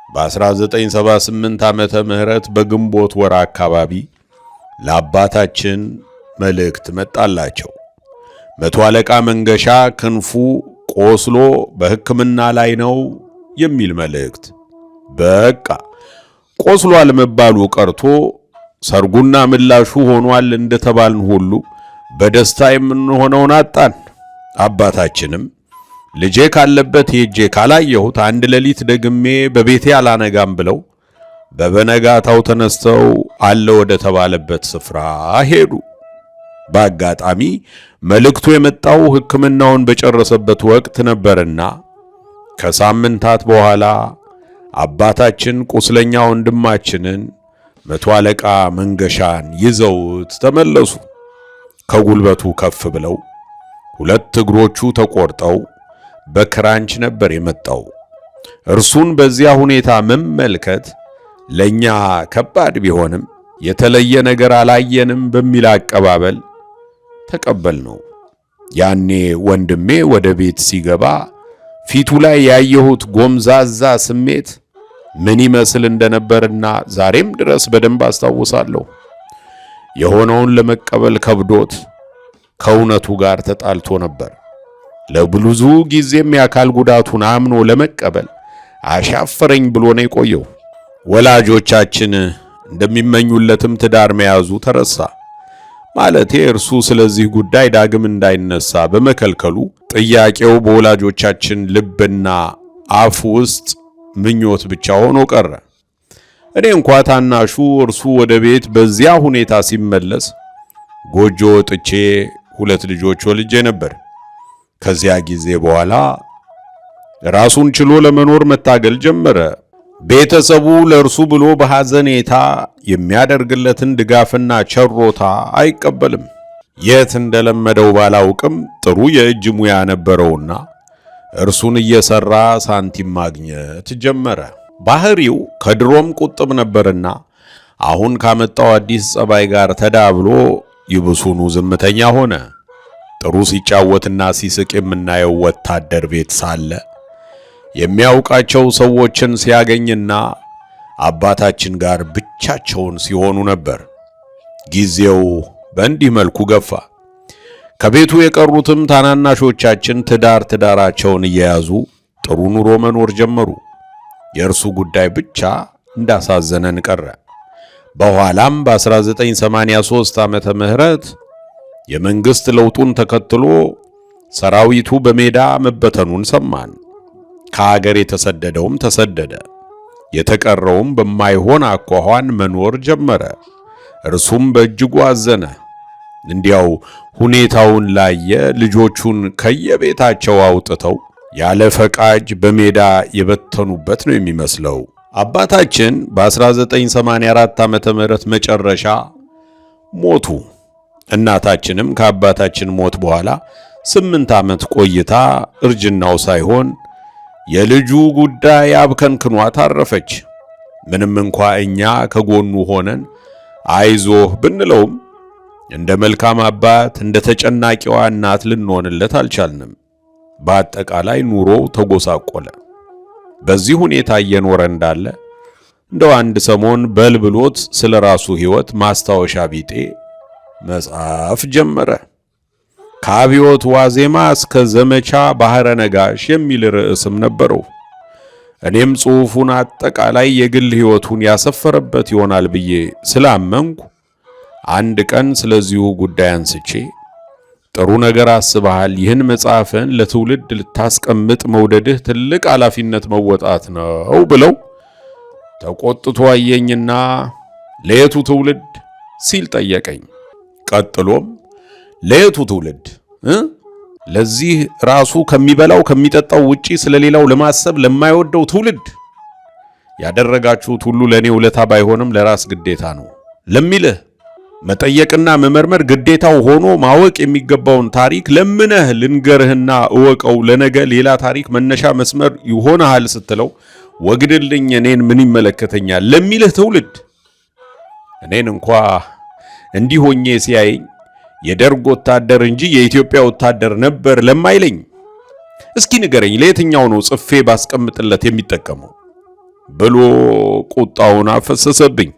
በ1978 ዓመተ ምህረት በግንቦት ወር አካባቢ ለአባታችን መልእክት መጣላቸው። መቶ አለቃ መንገሻ ክንፉ ቆስሎ በሕክምና ላይ ነው የሚል መልእክት። በቃ ቆስሏል መባሉ ቀርቶ ሰርጉና ምላሹ ሆኗል እንደተባልን ሁሉ በደስታ የምንሆነውን አጣን። አባታችንም ልጄ ካለበት ሄጄ ካላየሁት አንድ ሌሊት ደግሜ በቤቴ አላነጋም ብለው በበነጋታው ተነስተው አለ ወደ ተባለበት ስፍራ ሄዱ። በአጋጣሚ መልእክቱ የመጣው ሕክምናውን በጨረሰበት ወቅት ነበርና ከሳምንታት በኋላ አባታችን ቁስለኛ ወንድማችንን መቶ አለቃ መንገሻን ይዘውት ተመለሱ። ከጉልበቱ ከፍ ብለው ሁለት እግሮቹ ተቆርጠው በክራንች ነበር የመጣው። እርሱን በዚያ ሁኔታ መመልከት ለኛ ከባድ ቢሆንም የተለየ ነገር አላየንም በሚል አቀባበል ተቀበልነው። ያኔ ወንድሜ ወደ ቤት ሲገባ ፊቱ ላይ ያየሁት ጎምዛዛ ስሜት ምን ይመስል እንደነበርና ዛሬም ድረስ በደንብ አስታውሳለሁ። የሆነውን ለመቀበል ከብዶት ከእውነቱ ጋር ተጣልቶ ነበር። ለብዙ ጊዜም የአካል ጉዳቱን አምኖ ለመቀበል አሻፈረኝ ብሎ ነው የቆየው። ወላጆቻችን እንደሚመኙለትም ትዳር መያዙ ተረሳ። ማለቴ እርሱ ስለዚህ ጉዳይ ዳግም እንዳይነሳ በመከልከሉ ጥያቄው በወላጆቻችን ልብና አፍ ውስጥ ምኞት ብቻ ሆኖ ቀረ። እኔ እንኳ ታናሹ እርሱ ወደ ቤት በዚያ ሁኔታ ሲመለስ ጎጆ ወጥቼ ሁለት ልጆች ወልጄ ነበር። ከዚያ ጊዜ በኋላ ራሱን ችሎ ለመኖር መታገል ጀመረ። ቤተሰቡ ለእርሱ ብሎ በሐዘኔታ የሚያደርግለትን ድጋፍና ቸሮታ አይቀበልም። የት እንደለመደው ባላውቅም ጥሩ የእጅ ሙያ ነበረውና እርሱን እየሰራ ሳንቲም ማግኘት ጀመረ። ባህሪው ከድሮም ቁጥብ ነበርና አሁን ካመጣው አዲስ ጸባይ ጋር ተዳብሎ ይብሱኑ ዝምተኛ ሆነ። ጥሩ ሲጫወትና ሲስቅ የምናየው ወታደር ቤት ሳለ የሚያውቃቸው ሰዎችን ሲያገኝና አባታችን ጋር ብቻቸውን ሲሆኑ ነበር። ጊዜው በእንዲህ መልኩ ገፋ። ከቤቱ የቀሩትም ታናናሾቻችን ትዳራቸውን እየያዙ ጥሩ ኑሮ መኖር ጀመሩ። የእርሱ ጉዳይ ብቻ እንዳሳዘነን ቀረ። በኋላም በ1983 ዓመተ ምህረት የመንግስት ለውጡን ተከትሎ ሰራዊቱ በሜዳ መበተኑን ሰማን። ከሀገር የተሰደደውም ተሰደደ። የተቀረውም በማይሆን አኳኋን መኖር ጀመረ። እርሱም በእጅጉ አዘነ። እንዲያው ሁኔታውን ላየ ልጆቹን ከየቤታቸው አውጥተው ያለ ፈቃጅ በሜዳ የበተኑበት ነው የሚመስለው። አባታችን በ1984 ዓመተ ምህረት መጨረሻ ሞቱ። እናታችንም ከአባታችን ሞት በኋላ 8 ዓመት ቆይታ እርጅናው ሳይሆን የልጁ ጉዳይ አብከንክኗት አረፈች። ምንም እንኳ እኛ ከጎኑ ሆነን አይዞህ ብንለውም እንደ መልካም አባት እንደ ተጨናቂዋ እናት ልንሆንለት አልቻልንም። በአጠቃላይ ኑሮው ተጎሳቆለ። በዚህ ሁኔታ እየኖረ እንዳለ እንደው አንድ ሰሞን በልብሎት ስለ ራሱ ሕይወት ማስታወሻ ቢጤ መጽሐፍ ጀመረ። ከአብዮት ዋዜማ እስከ ዘመቻ ባህረ ነጋሽ የሚል ርዕስም ነበረው። እኔም ጽሑፉን አጠቃላይ የግል ሕይወቱን ያሰፈረበት ይሆናል ብዬ ስላመንኩ አንድ ቀን ስለዚሁ ጉዳይ አንስቼ ጥሩ ነገር አስበሃል፣ ይህን መጽሐፍን ለትውልድ ልታስቀምጥ መውደድህ ትልቅ ኃላፊነት መወጣት ነው ብለው ተቆጥቶ አየኝና ለየቱ ትውልድ ሲል ጠየቀኝ። ቀጥሎም ለየቱ ትውልድ ለዚህ ራሱ ከሚበላው ከሚጠጣው ውጪ ስለሌላው ለማሰብ ለማይወደው ትውልድ ያደረጋችሁት ሁሉ ለኔ ውለታ ባይሆንም ለራስ ግዴታ ነው ለሚልህ መጠየቅና መመርመር ግዴታው ሆኖ ማወቅ የሚገባውን ታሪክ ለምነህ ልንገርህና እወቀው፣ ለነገ ሌላ ታሪክ መነሻ መስመር ይሆናል ስትለው ወግድልኝ እኔን ምን ይመለከተኛል ለሚልህ ትውልድ እኔን እንኳ እንዲህ ሆኜ ሲያየኝ የደርግ ወታደር እንጂ የኢትዮጵያ ወታደር ነበር ለማይለኝ እስኪ ንገረኝ ለየትኛው ነው ጽፌ ባስቀምጥለት የሚጠቀመው ብሎ ቁጣውን አፈሰሰብኝ።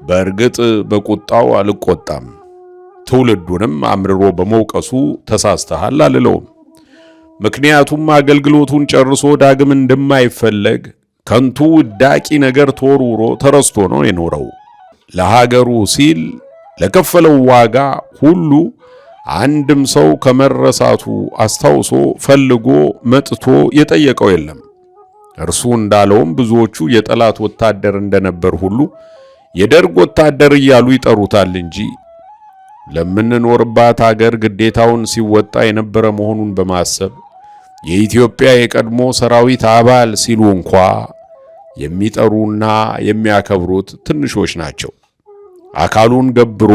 በእርግጥ በቁጣው አልቆጣም። ትውልዱንም አምርሮ በመውቀሱ ተሳስተሃል አልለውም። ምክንያቱም አገልግሎቱን ጨርሶ ዳግም እንደማይፈለግ ከንቱ ውዳቂ ነገር ተወርውሮ ተረስቶ ነው የኖረው። ለሀገሩ ሲል ለከፈለው ዋጋ ሁሉ አንድም ሰው ከመረሳቱ አስታውሶ ፈልጎ መጥቶ የጠየቀው የለም። እርሱ እንዳለውም ብዙዎቹ የጠላት ወታደር እንደነበር ሁሉ የደርግ ወታደር እያሉ ይጠሩታል እንጂ ለምንኖርባት ሀገር ግዴታውን ሲወጣ የነበረ መሆኑን በማሰብ የኢትዮጵያ የቀድሞ ሰራዊት አባል ሲሉ እንኳ የሚጠሩና የሚያከብሩት ትንሾች ናቸው። አካሉን ገብሮ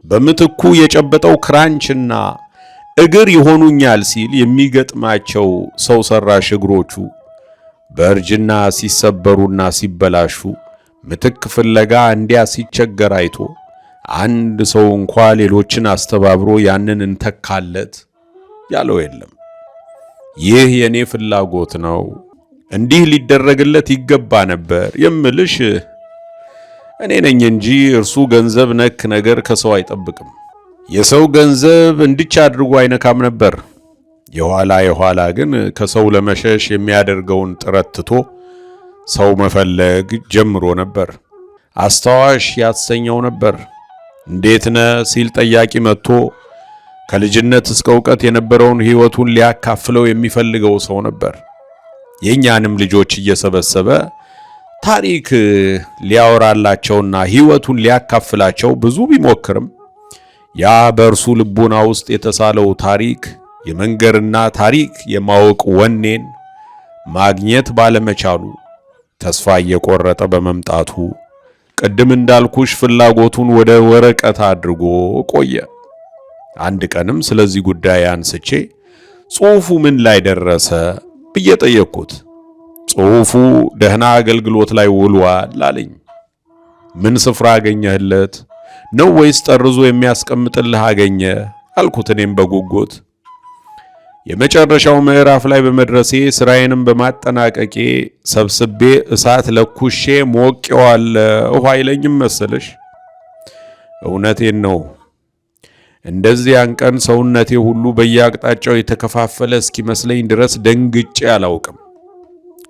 በምትኩ የጨበጠው ክራንችና እግር ይሆኑኛል ሲል የሚገጥማቸው ሰው ሰራሽ እግሮቹ በእርጅና ሲሰበሩና ሲበላሹ ምትክ ፍለጋ እንዲያ ሲቸገር አይቶ አንድ ሰው እንኳ ሌሎችን አስተባብሮ ያንን እንተካለት ያለው የለም። ይህ የኔ ፍላጎት ነው፣ እንዲህ ሊደረግለት ይገባ ነበር የምልሽ እኔ ነኝ እንጂ እርሱ ገንዘብ ነክ ነገር ከሰው አይጠብቅም። የሰው ገንዘብ እንድች አድርጎ አይነካም ነበር። የኋላ ግን ከሰው ለመሸሽ የሚያደርገውን ጥረት ትቶ ሰው መፈለግ ጀምሮ ነበር። አስታዋሽ ያሰኘው ነበር። እንዴት ነህ ሲል ጠያቂ መጥቶ ከልጅነት እስከ ዕውቀት የነበረውን ሕይወቱን ሊያካፍለው የሚፈልገው ሰው ነበር። የኛንም ልጆች እየሰበሰበ ታሪክ ሊያወራላቸውና ሕይወቱን ሊያካፍላቸው ብዙ ቢሞክርም ያ በእርሱ ልቦና ውስጥ የተሳለው ታሪክ የመንገርና ታሪክ የማወቅ ወኔን ማግኘት ባለመቻሉ ተስፋ እየቆረጠ በመምጣቱ ቅድም እንዳልኩሽ ፍላጎቱን ወደ ወረቀት አድርጎ ቆየ። አንድ ቀንም ስለዚህ ጉዳይ አንስቼ ጽሑፉ ምን ላይ ደረሰ ብዬ ጠየቅኩት። ጽሑፉ ደህና አገልግሎት ላይ ውሏል አለኝ። ምን ስፍራ አገኘህለት ነው ወይስ ጠርዞ የሚያስቀምጥልህ አገኘ አልኩት። እኔም በጉጉት የመጨረሻው ምዕራፍ ላይ በመድረሴ ስራዬንም በማጠናቀቄ ሰብስቤ እሳት ለኩሼ ሞቄዋለሁ አይለኝም መሰለሽ? እውነቴን ነው። እንደዚያን ቀን ሰውነቴ ሁሉ በየአቅጣጫው የተከፋፈለ እስኪመስለኝ ድረስ ደንግጬ አላውቅም።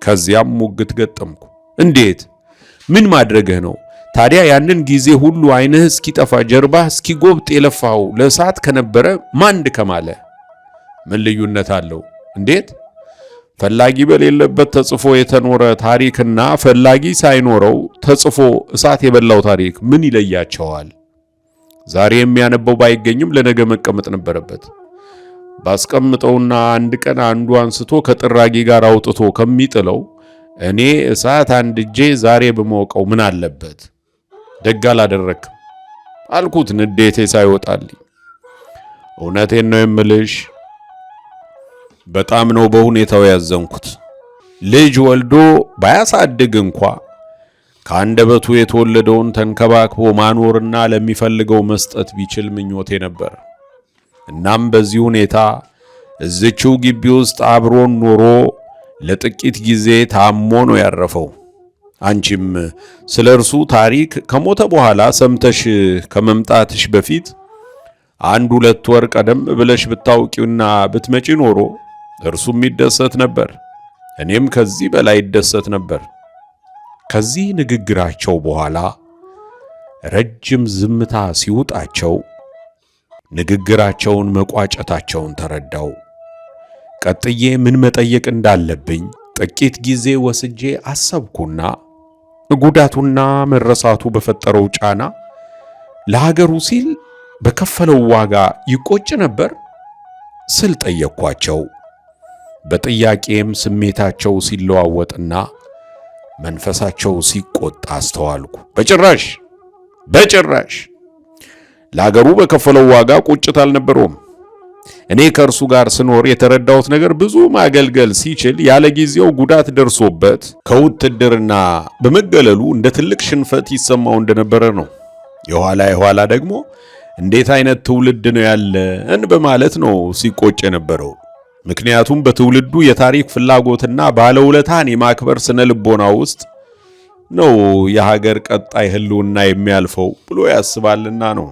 ከዚያም ሙግት ገጠምኩ። እንዴት? ምን ማድረግህ ነው ታዲያ? ያንን ጊዜ ሁሉ ዓይንህ እስኪጠፋ ጀርባህ እስኪጎብጥ የለፋው ለእሳት ከነበረ ማን ድከማለ? ምን ልዩነት አለው? እንዴት? ፈላጊ በሌለበት ተጽፎ የተኖረ ታሪክና ፈላጊ ሳይኖረው ተጽፎ እሳት የበላው ታሪክ ምን ይለያቸዋል? ዛሬ የሚያነበው ባይገኝም ለነገ መቀመጥ ነበረበት። ባስቀምጠውና አንድ ቀን አንዱ አንስቶ ከጥራጊ ጋር አውጥቶ ከሚጥለው እኔ እሳት አንድጄ ዛሬ በመውቀው ምን አለበት? ደግ አላደረክም አልኩት ንዴቴ ሳይወጣልኝ። እውነቴን ነው የምልሽ፣ በጣም ነው በሁኔታው ያዘንኩት። ልጅ ወልዶ ባያሳድግ እንኳ ከአንደበቱ የተወለደውን ተንከባክቦ ማኖርና ለሚፈልገው መስጠት ቢችል ምኞቴ ነበር። እናም በዚህ ሁኔታ እዚችው ግቢ ውስጥ አብሮን ኖሮ ለጥቂት ጊዜ ታሞ ነው ያረፈው። አንቺም ስለ እርሱ ታሪክ ከሞተ በኋላ ሰምተሽ ከመምጣትሽ በፊት 1-2 ወር ቀደም ብለሽ ብታውቂውና ብትመጪ ኖሮ እርሱም ይደሰት ነበር፣ እኔም ከዚህ በላይ ይደሰት ነበር። ከዚህ ንግግራቸው በኋላ ረጅም ዝምታ ሲውጣቸው ንግግራቸውን መቋጨታቸውን ተረዳው። ቀጥዬ ምን መጠየቅ እንዳለብኝ ጥቂት ጊዜ ወስጄ አሰብኩና ጉዳቱና መረሳቱ በፈጠረው ጫና ለሀገሩ ሲል በከፈለው ዋጋ ይቆጭ ነበር ስል ጠየቅኳቸው። በጥያቄም ስሜታቸው ሲለዋወጥና መንፈሳቸው ሲቆጣ አስተዋልኩ። በጭራሽ ለሀገሩ በከፈለው ዋጋ ቁጭት አልነበረውም። እኔ ከእርሱ ጋር ስኖር የተረዳሁት ነገር ብዙ ማገልገል ሲችል ያለ ጊዜው ጉዳት ደርሶበት ከውትድርና በመገለሉ እንደ ትልቅ ሽንፈት ይሰማው እንደነበረ ነው። የኋላ ደግሞ እንዴት አይነት ትውልድ ነው ያለን በማለት ነው ሲቆጭ የነበረው። ምክንያቱም በትውልዱ የታሪክ ፍላጎትና ባለውለታን የማክበር ስነ ልቦና ውስጥ ነው የሀገር ቀጣይ ህልውና የሚያልፈው ብሎ ያስባልና ነው።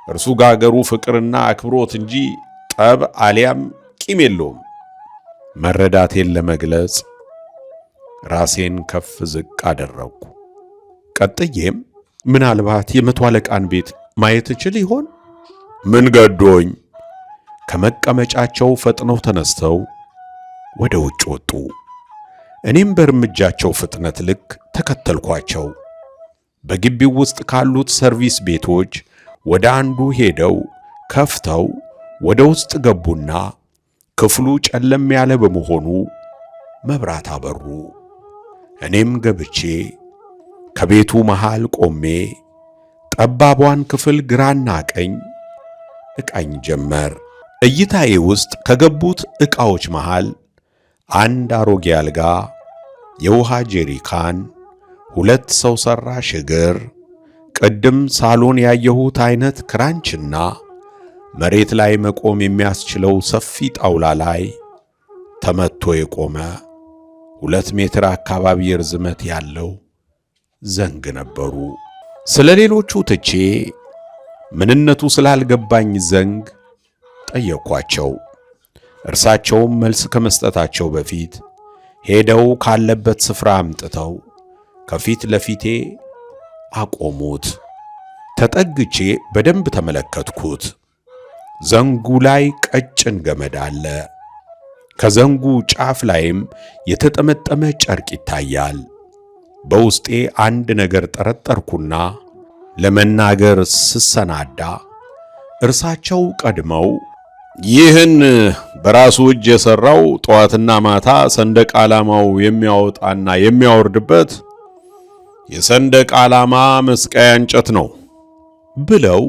እርሱ ጋገሩ ፍቅርና አክብሮት እንጂ ጠብ አሊያም ቂም የለውም። መረዳቴን ለመግለጽ ራሴን ከፍ ዝቅ አደረግኩ። ቀጥዬም ምናልባት የመቶ አለቃን ቤት ማየት እችል ይሆን? ምን ገዶኝ? ከመቀመጫቸው ፈጥነው ተነስተው ወደ ውጭ ወጡ። እኔም በእርምጃቸው ፍጥነት ልክ ተከተልኳቸው። በግቢው ውስጥ ካሉት ሰርቪስ ቤቶች ወደ አንዱ ሄደው ከፍተው ወደ ውስጥ ገቡና ክፍሉ ጨለም ያለ በመሆኑ መብራት አበሩ። እኔም ገብቼ ከቤቱ መሃል ቆሜ ጠባቧን ክፍል ግራና ቀኝ እቃኝ ጀመር። እይታዬ ውስጥ ከገቡት ዕቃዎች መሃል አንድ አሮጌ አልጋ፣ የውሃ ጄሪካን፣ 2 ሰው ሰራሽ እግር፣ ቅድም ሳሎን ያየሁት አይነት ክራንችና መሬት ላይ መቆም የሚያስችለው ሰፊ ጣውላ ላይ ተመቶ የቆመ 2 ሜትር አካባቢ ርዝመት ያለው ዘንግ ነበሩ። ስለ ሌሎቹ ትቼ ምንነቱ ስላልገባኝ ዘንግ ጠየኳቸው። እርሳቸውም መልስ ከመስጠታቸው በፊት ሄደው ካለበት ስፍራ አምጥተው ከፊት ለፊቴ አቆሙት። ተጠግቼ በደንብ ተመለከትኩት። ዘንጉ ላይ ቀጭን ገመድ አለ። ከዘንጉ ጫፍ ላይም የተጠመጠመ ጨርቅ ይታያል። በውስጤ አንድ ነገር ጠረጠርኩና ለመናገር ስሰናዳ እርሳቸው ቀድመው ይህን በራሱ እጅ የሰራው ጠዋትና ማታ ሰንደቅ ዓላማው የሚያወጣና የሚያወርድበት የሰንደቅ ዓላማ መስቀያ እንጨት ነው ብለው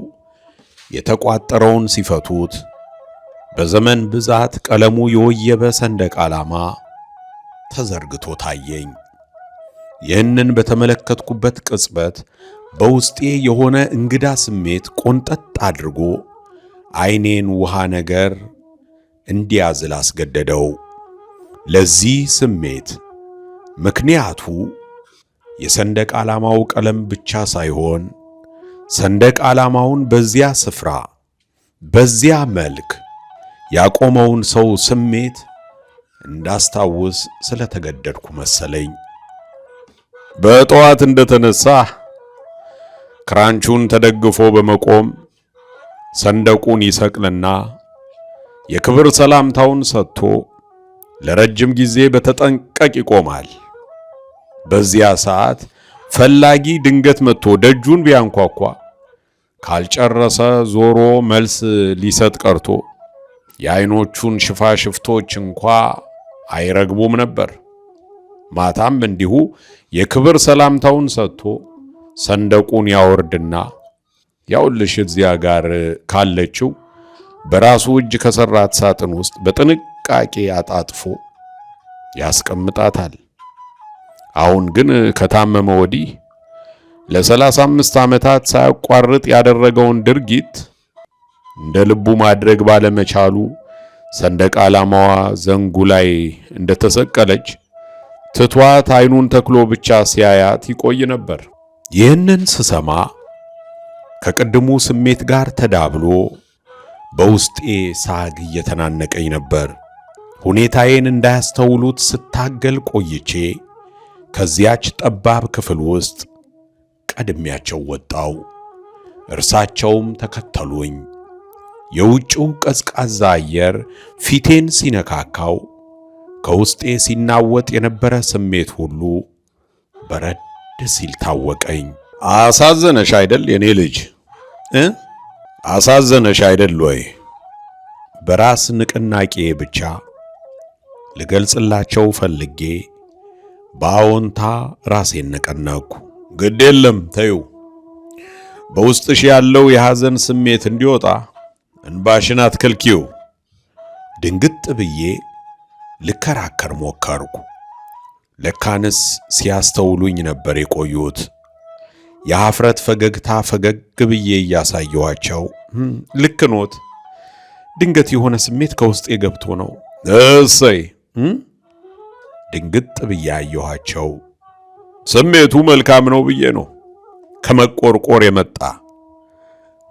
የተቋጠረውን ሲፈቱት በዘመን ብዛት ቀለሙ የወየበ ሰንደቅ ዓላማ ተዘርግቶ ታየኝ። ይህንን በተመለከትኩበት ቅጽበት በውስጤ የሆነ እንግዳ ስሜት ቆንጠጥ አድርጎ ዓይኔን ውሃ ነገር እንዲያዝል አስገደደው። ለዚህ ስሜት ምክንያቱ የሰንደቅ ዓላማው ቀለም ብቻ ሳይሆን ሰንደቅ ዓላማውን በዚያ ስፍራ በዚያ መልክ ያቆመውን ሰው ስሜት እንዳስታውስ ስለተገደድኩ መሰለኝ። በጠዋት እንደተነሳ ክራንቹን ተደግፎ በመቆም ሰንደቁን ይሰቅልና የክብር ሰላምታውን ሰጥቶ ለረጅም ጊዜ በተጠንቀቅ ይቆማል። በዚያ ሰዓት ፈላጊ ድንገት መጥቶ ደጁን ቢያንኳኳ ካልጨረሰ ዞሮ መልስ ሊሰጥ ቀርቶ የዓይኖቹን ሽፋሽፍቶች እንኳ አይረግቡም ነበር። ማታም እንዲሁ የክብር ሰላምታውን ሰጥቶ ሰንደቁን ያወርድና ያውልሽ እዚያ ጋር ካለችው በራሱ እጅ ከሰራት ሳጥን ውስጥ በጥንቃቄ አጣጥፎ ያስቀምጣታል። አሁን ግን ከታመመ ወዲህ ለ35 ዓመታት ሳያቋርጥ ያደረገውን ድርጊት እንደ ልቡ ማድረግ ባለመቻሉ ሰንደቅ ዓላማዋ ዘንጉ ላይ እንደተሰቀለች ትቷት ዓይኑን ተክሎ ብቻ ሲያያት ይቆይ ነበር። ይህንን ስሰማ ከቅድሙ ስሜት ጋር ተዳብሎ በውስጤ ሳግ እየተናነቀኝ ነበር። ሁኔታዬን እንዳያስተውሉት ስታገል ቆይቼ ከዚያች ጠባብ ክፍል ውስጥ ቀድሜያቸው ወጣው። እርሳቸውም ተከተሉኝ። የውጭው ቀዝቃዛ አየር ፊቴን ሲነካካው ከውስጤ ሲናወጥ የነበረ ስሜት ሁሉ በረድ ሲል ታወቀኝ። አሳዘነሽ አይደል የኔ ልጅ? አሳዘነሽ አይደል ወይ? በራስ ንቅናቄ ብቻ ልገልጽላቸው ፈልጌ በአዎንታ ራሴን ነቀነቅኩ። ግድ የለም ተይው፣ በውስጥሽ ያለው የሐዘን ስሜት እንዲወጣ እንባሽን አትከልኪው። ድንግጥ ብዬ ልከራከር ሞከርኩ። ለካንስ ሲያስተውሉኝ ነበር የቆዩት። የኀፍረት ፈገግታ ፈገግ ብዬ እያሳየኋቸው ልክ ኖት፣ ድንገት የሆነ ስሜት ከውስጤ ገብቶ ነው። እሰይ ድንግጥ ብዬ አየኋቸው። ስሜቱ መልካም ነው ብዬ ነው ከመቆርቆር የመጣ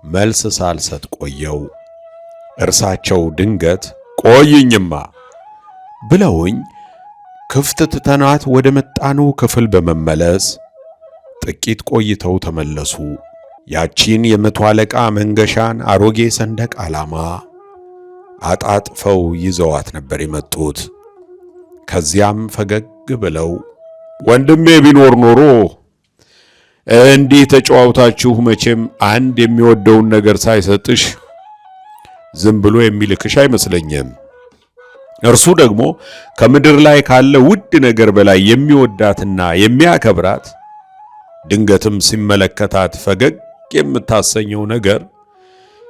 መልስ ሳልሰጥ ቆየው። እርሳቸው ድንገት ቆይኝማ ብለውኝ ክፍት ትተናት ወደ መጣነው ክፍል በመመለስ ጥቂት ቆይተው ተመለሱ። ያቺን የመቶ አለቃ መንገሻን አሮጌ ሰንደቅ ዓላማ አጣጥፈው ይዘዋት ነበር የመጡት። ከዚያም ፈገግ ብለው ወንድሜ ቢኖር ኖሮ እንዲህ ተጨዋውታችሁ መቼም አንድ የሚወደውን ነገር ሳይሰጥሽ ዝም ብሎ የሚልክሽ አይመስለኝም። እርሱ ደግሞ ከምድር ላይ ካለ ውድ ነገር በላይ የሚወዳትና የሚያከብራት ድንገትም ሲመለከታት ፈገግ የምታሰኘው ነገር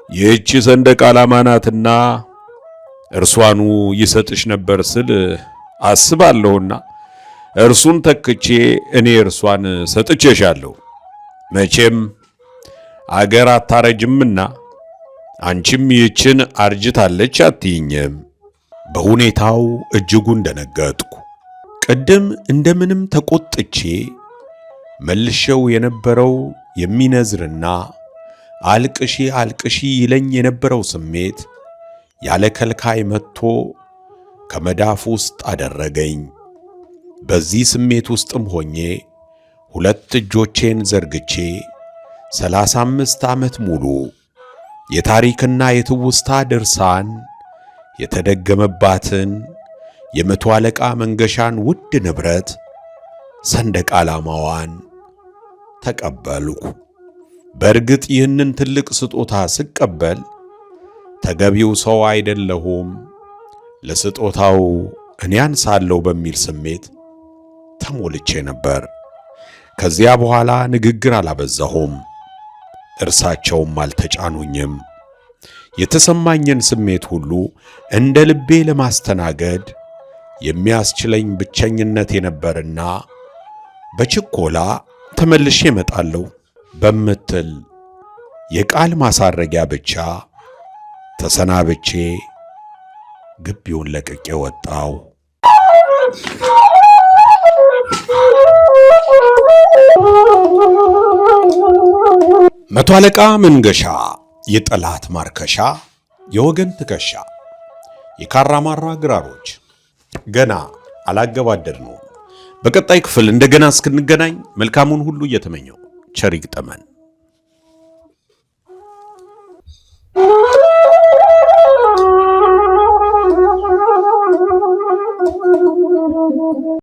ይህች ሰንደቅ ዓላማ ናትና እርሷኑ ይሰጥሽ ነበር ስል አስባለሁና እርሱን ተክቼ እኔ እርሷን ሰጥቼሻለሁ። መቼም አገር አታረጅምና አንቺም ይህችን አርጅታለች አትይኝም። በሁኔታው እጅጉን ደነገጥኩ። ቅድም እንደምንም ተቆጥቼ መልሼው የነበረው የሚነዝርና አልቅሺ አልቅሺ ይለኝ የነበረው ስሜት ያለ ከልካይ መጥቶ ከመዳፍ ውስጥ አደረገኝ። በዚህ ስሜት ውስጥም ሆኜ ሁለት እጆቼን ዘርግቼ 35 ዓመት ሙሉ የታሪክና የትውስታ ድርሳን የተደገመባትን የመቶ አለቃ መንገሻን ውድ ንብረት ሰንደቅ ዓላማዋን ተቀበልኩ። በእርግጥ ይህንን ትልቅ ስጦታ ስቀበል ተገቢው ሰው አይደለሁም፣ ለስጦታው እኔ አንሳለሁ በሚል ስሜት ተሞልቼ ነበር። ከዚያ በኋላ ንግግር አላበዛሁም፣ እርሳቸውም አልተጫኑኝም። የተሰማኝን ስሜት ሁሉ እንደ ልቤ ለማስተናገድ የሚያስችለኝ ብቸኝነት የነበርና በችኮላ ተመልሼ እመጣለሁ በምትል የቃል ማሳረጊያ ብቻ ተሰናብቼ ግቢውን ለቅቄ ወጣው። መቶ አለቃ መንገሻ የጠላት ማርከሻ፣ የወገን ትከሻ፣ የካራማራ ግራሮች ገና አላገባደድነውም። በቀጣይ ክፍል እንደገና እስክንገናኝ መልካሙን ሁሉ እየተመኘው ቸር ይግጠመን።